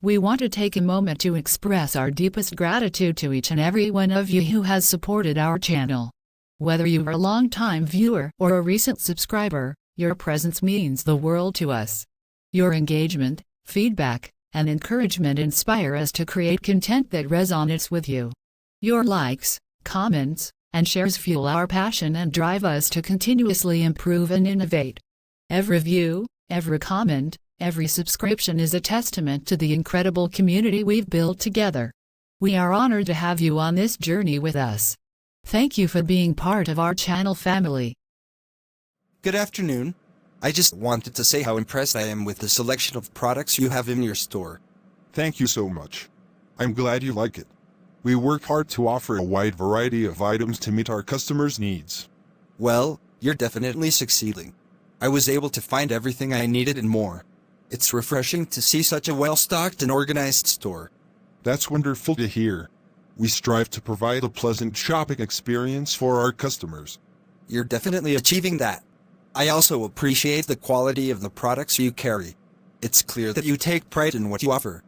We want to take a moment to express our deepest gratitude to each and every one of you who has supported our channel. Whether you are a long-time viewer or a recent subscriber, your presence means the world to us. Your engagement, feedback, and encouragement inspire us to create content that resonates with you. Your likes, comments, and shares fuel our passion and drive us to continuously improve and innovate. Every view, every comment, every subscription is a testament to the incredible community we've built together. We are honored to have you on this journey with us. Thank you for being part of our channel family. Good afternoon. I just wanted to say how impressed I am with the selection of products you have in your store. Thank you so much. I'm glad you like it. We work hard to offer a wide variety of items to meet our customers' needs. Well, you're definitely succeeding. I was able to find everything I needed and more. It's refreshing to see such a well-stocked and organized store. That's wonderful to hear. We strive to provide a pleasant shopping experience for our customers. You're definitely achieving that. I also appreciate the quality of the products you carry. It's clear that you take pride in what you offer.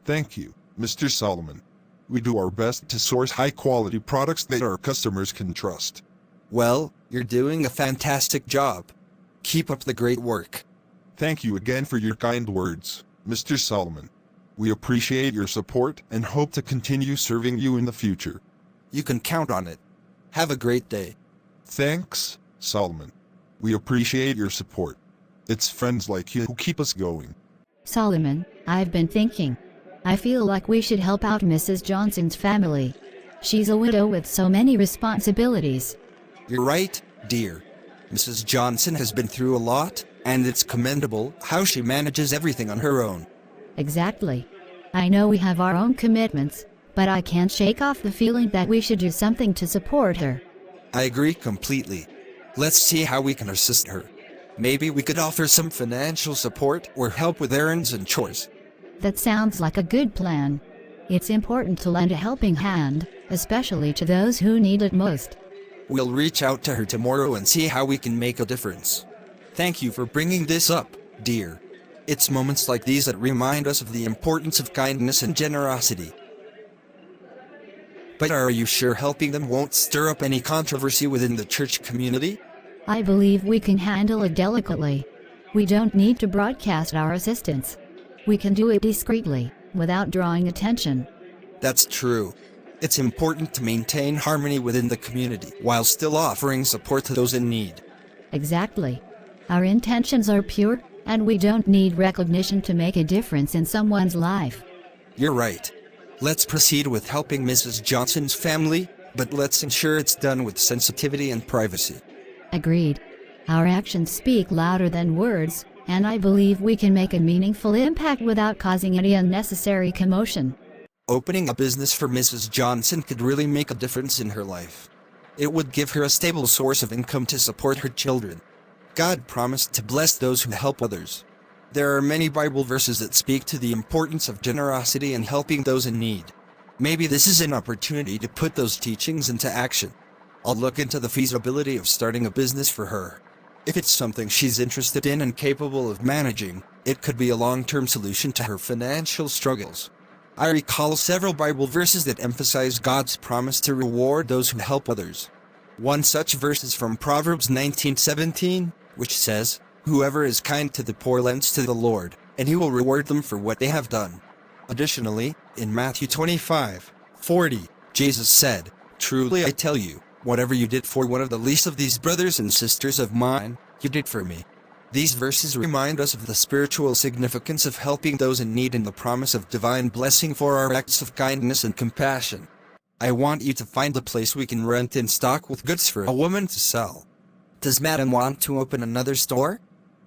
Thank you, Mr. Solomon. We do our best to source high-quality products that our customers can trust. Well, you're doing a fantastic job. Keep up the great work. Thank you again for your kind words, Mr. Solomon. We appreciate your support and hope to continue serving you in the future. You can count on it. Have a great day. Thanks, Solomon. We appreciate your support. It's friends like you who keep us going. Solomon, I've been thinking. I feel like we should help out Mrs. Johnson's family. She's a widow with so many responsibilities. You're right, dear. Mrs. Johnson has been through a lot, and it's commendable how she manages everything on her own. Exactly. I know we have our own commitments, but I can't shake off the feeling that we should do something to support her. I agree completely. Let's see how we can assist her. Maybe we could offer some financial support or help with errands and chores. That sounds like a good plan. It's important to lend a helping hand, especially to those who need it most. We'll reach out to her tomorrow and see how we can make a difference. Thank you for bringing this up, dear. It's moments like these that remind us of the importance of kindness and generosity. But are you sure helping them won't stir up any controversy within the church community? I believe we can handle it delicately. We don't need to broadcast our assistance. We can do it discreetly, without drawing attention. That's true. It's important to maintain harmony within the community while still offering support to those in need. Exactly. Our intentions are pure, and we don't need recognition to make a difference in someone's life. You're right. Let's proceed with helping Mrs. Johnson's family, but let's ensure it's done with sensitivity and privacy. Agreed. Our actions speak louder than words, and I believe we can make a meaningful impact without causing any unnecessary commotion. Opening a business for Mrs. Johnson could really make a difference in her life. It would give her a stable source of income to support her children. God promised to bless those who help others. There are many Bible verses that speak to the importance of generosity and helping those in need. Maybe this is an opportunity to put those teachings into action. I'll look into the feasibility of starting a business for her. If it's something she's interested in and capable of managing, it could be a long-term solution to her financial struggles. I recall several Bible verses that emphasize God's promise to reward those who help others. One such verse is from Proverbs 19:17, which says, "Whoever is kind to the poor lends to the Lord, and he will reward them for what they have done." Additionally, in Matthew 25:40, Jesus said, "Truly I tell you, whatever you did for one of the least of these brothers and sisters of mine, you did for me." These verses remind us of the spiritual significance of helping those in need and the promise of divine blessing for our acts of kindness and compassion. I want you to find a place we can rent and stock with goods for a woman to sell. Does Madam want to open another store?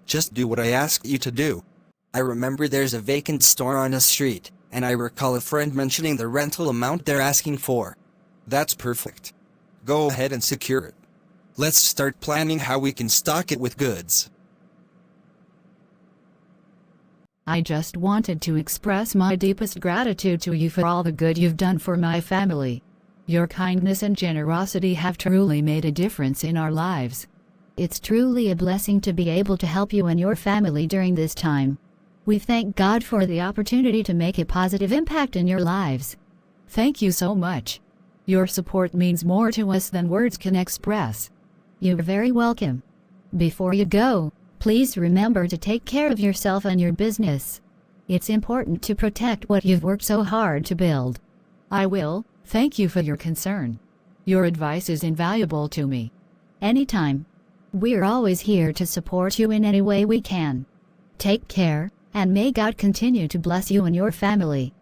Just do what I ask you to do. I remember there's a vacant store on a street, and I recall a friend mentioning the rental amount they're asking for. That's perfect. Go ahead and secure it. Let's start planning how we can stock it with goods. I just wanted to express my deepest gratitude to you for all the good you've done for my family. Your kindness and generosity have truly made a difference in our lives. It's truly a blessing to be able to help you and your family during this time. We thank God for the opportunity to make a positive impact in your lives. Thank you so much. Your support means more to us than words can express. You're very welcome. Before you go, please remember to take care of yourself and your business. It's important to protect what you've worked so hard to build. I will. Thank you for your concern. Your advice is invaluable to me. Anytime. We're always here to support you in any way we can. Take care, and may God continue to bless you and your family.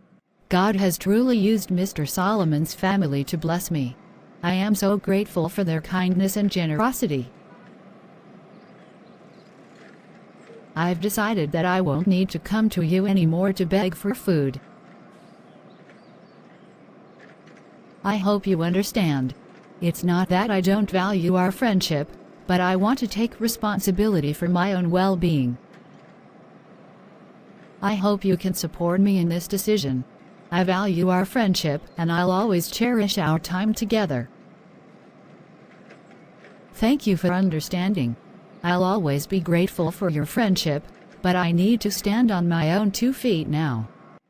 God has truly used Mr. Solomon's family to bless me. I am so grateful for their kindness and generosity. I've decided that I won't need to come to you anymore to beg for food. I hope you understand. It's not that I don't value our friendship, but I want to take responsibility for my own well-being. I hope you can support me in this decision. I value our friendship, and I'll always cherish our time together. Thank you for understanding. I'll always be grateful for your friendship, but I need to stand on my own 2 feet now.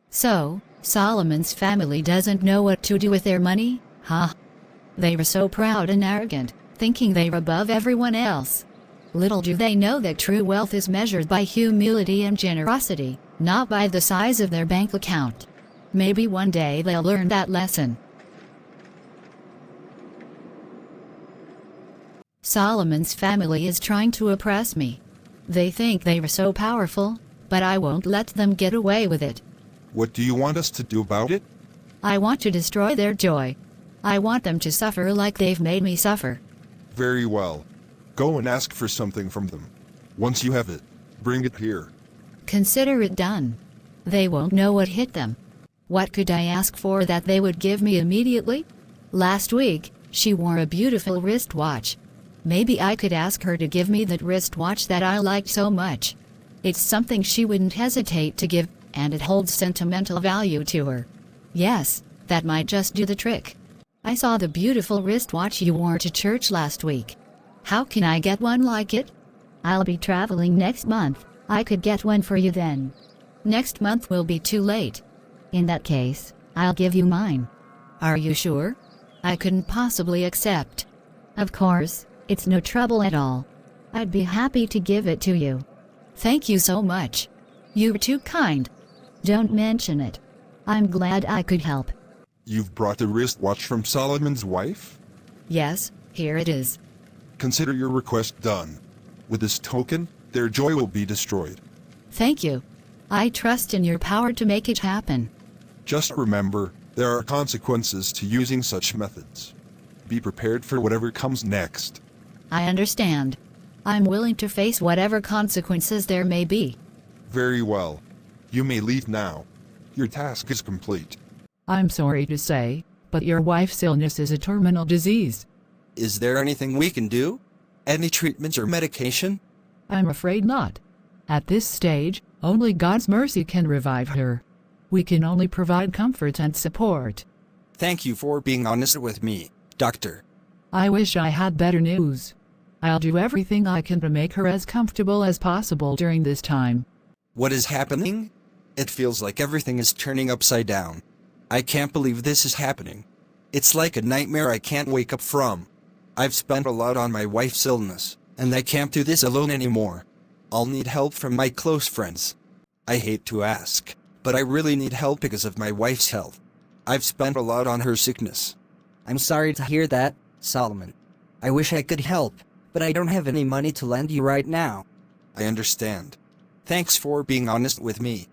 So, Solomon's family doesn't know what to do with their money, huh? They were so proud and arrogant, thinking they were above everyone else. Little do they know that true wealth is measured by humility and generosity, not by the size of their bank account. Maybe one day they'll learn that lesson. Solomon's family is trying to oppress me. They think they were so powerful, but I won't let them get away with it. What do you want us to do about it? I want to destroy their joy. I want them to suffer like they've made me suffer. Very well. Go and ask for something from them. Once you have it, bring it here. Consider it done. They won't know what hit them. What could I ask for that they would give me immediately? Last week, she wore a beautiful wristwatch. Maybe I could ask her to give me that wristwatch that I liked so much. It's something she wouldn't hesitate to give, and it holds sentimental value to her. Yes, that might just do the trick. I saw the beautiful wristwatch you wore to church last week. How can I get one like it? I'll be traveling next month. I could get one for you then. Next month will be too late. In that case, I'll give you mine. Are you sure? I couldn't possibly accept. Of course, it's no trouble at all. I'd be happy to give it to you. Thank you so much. You're too kind. Don't mention it. I'm glad I could help. You've brought the wristwatch from Solomon's wife? Yes, here it is. Consider your request done. With this token, their joy will be destroyed. Thank you. I trust in your power to make it happen. Just remember, there are consequences to using such methods. Be prepared for whatever comes next. I understand. I'm willing to face whatever consequences there may be. Very well. You may leave now. Your task is complete. I'm sorry to say, but your wife's illness is a terminal disease. Is there anything we can do? Any treatments or medication? I'm afraid not. At this stage, only God's mercy can revive her. We can only provide comfort and support. Thank you for being honest with me, Doctor. I wish I had better news. I'll do everything I can to make her as comfortable as possible during this time. What is happening? It feels like everything is turning upside down. I can't believe this is happening. It's like a nightmare I can't wake up from. I've spent a lot on my wife's illness, and I can't do this alone anymore. I'll need help from my close friends. I hate to ask, but I really need help because of my wife's health. I've spent a lot on her sickness. I'm sorry to hear that, Solomon. I wish I could help, but I don't have any money to lend you right now. I understand. Thanks for being honest with me.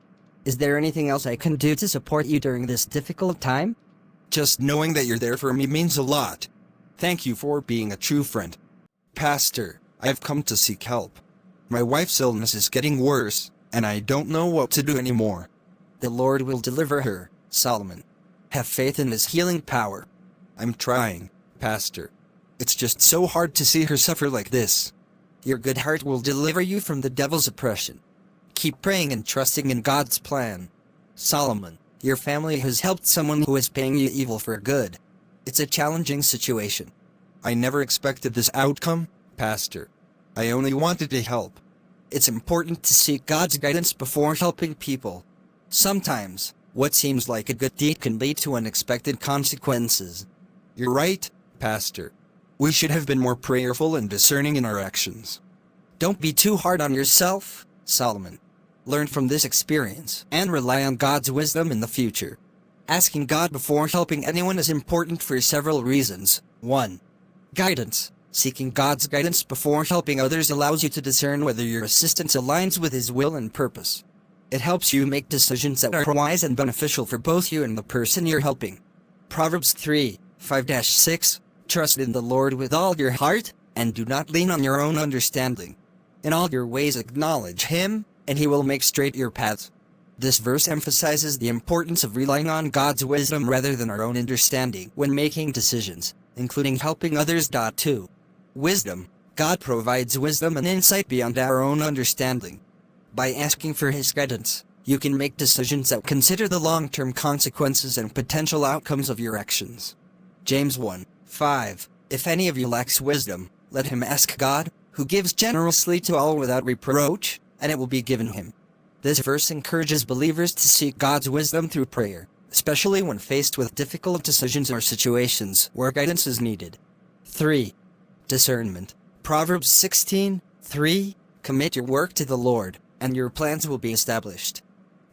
Is there anything else I can do to support you during this difficult time? Just knowing that you're there for me means a lot. Thank you for being a true friend. Pastor, I've come to seek help. My wife's illness is getting worse, and I don't know what to do anymore. The Lord will deliver her, Solomon. Have faith in His healing power. I'm trying, Pastor. It's just so hard to see her suffer like this. Your good heart will deliver you from the devil's oppression. Keep praying and trusting in God's plan. Solomon, your family has helped someone who is paying you evil for good. It's a challenging situation. I never expected this outcome, Pastor. I only wanted to help. It's important to seek God's guidance before helping people. Sometimes, what seems like a good deed can lead to unexpected consequences. You're right, Pastor. We should have been more prayerful and discerning in our actions. Don't be too hard on yourself, Solomon. Learn from this experience and rely on God's wisdom in the future. Asking God before helping anyone is important for several reasons. 1. Guidance. Seeking God's guidance before helping others allows you to discern whether your assistance aligns with His will and purpose. It helps you make decisions that are wise and beneficial for both you and the person you're helping. Proverbs 3:5-6. Trust in the Lord with all your heart, and do not lean on your own understanding. In all your ways acknowledge Him, and He will make straight your paths. This verse emphasizes the importance of relying on God's wisdom rather than our own understanding when making decisions, including helping others. 2. Wisdom. God provides wisdom and insight beyond our own understanding. By asking for His guidance, you can make decisions that consider the long-term consequences and potential outcomes of your actions. James 1:5. If any of you lacks wisdom, let him ask God, who gives generously to all without reproach, and it will be given him. This verse encourages believers to seek God's wisdom through prayer, especially when faced with difficult decisions or situations where guidance is needed. 3. Discernment. Proverbs 16:3. Commit your work to the Lord, and your plans will be established.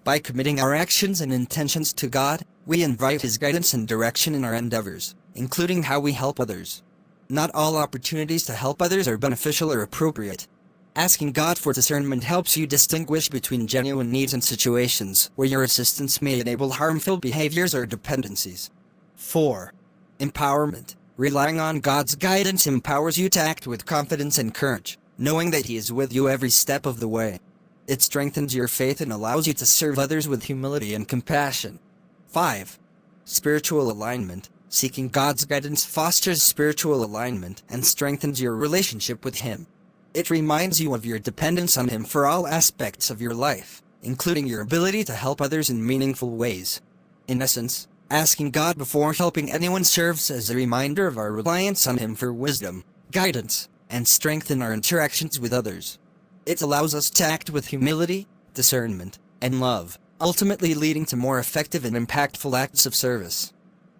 By committing our actions and intentions to God, we invite His guidance and direction in our endeavors, including how we help others. Not all opportunities to help others are beneficial or appropriate. Asking God for discernment helps you distinguish between genuine needs and situations where your assistance may enable harmful behaviors or dependencies. 4. Empowerment. Relying on God's guidance empowers you to act with confidence and courage, knowing that He is with you every step of the way. It strengthens your faith and allows you to serve others with humility and compassion. 5. Spiritual alignment. Seeking God's guidance fosters spiritual alignment and strengthens your relationship with Him. It reminds you of your dependence on Him for all aspects of your life, including your ability to help others in meaningful ways. In essence, asking God before helping anyone serves as a reminder of our reliance on Him for wisdom, guidance, and strength in our interactions with others. It allows us to act with humility, discernment, and love, ultimately leading to more effective and impactful acts of service.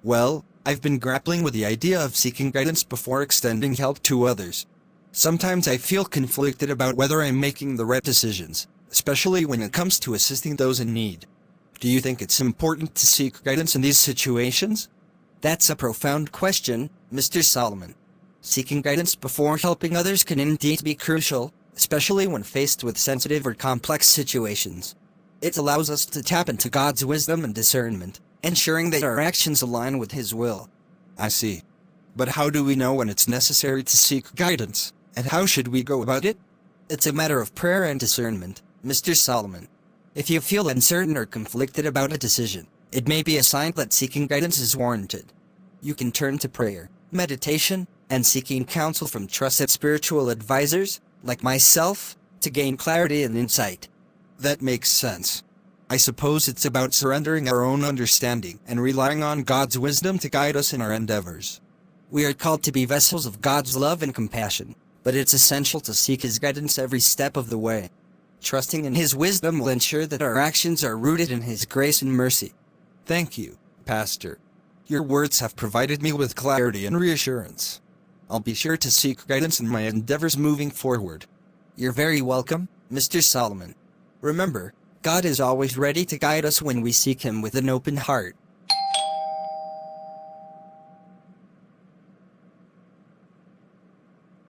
Well, I've been grappling with the idea of seeking guidance before extending help to others. Sometimes I feel conflicted about whether I'm making the right decisions, especially when it comes to assisting those in need. Do you think it's important to seek guidance in these situations? That's a profound question, Mr. Solomon. Seeking guidance before helping others can indeed be crucial, especially when faced with sensitive or complex situations. It allows us to tap into God's wisdom and discernment, ensuring that our actions align with His will. I see. But how do we know when it's necessary to seek guidance, and how should we go about it? It's a matter of prayer and discernment, Mr. Solomon. If you feel uncertain or conflicted about a decision, it may be a sign that seeking guidance is warranted. You can turn to prayer, meditation, and seeking counsel from trusted spiritual advisors, like myself, to gain clarity and insight. That makes sense. I suppose it's about surrendering our own understanding and relying on God's wisdom to guide us in our endeavors. We are called to be vessels of God's love and compassion, but it's essential to seek His guidance every step of the way. Trusting in His wisdom will ensure that our actions are rooted in His grace and mercy. Thank you, Pastor. Your words have provided me with clarity and reassurance. I'll be sure to seek guidance in my endeavors moving forward. You're very welcome, Mr. Solomon. Remember, God is always ready to guide us when we seek Him with an open heart.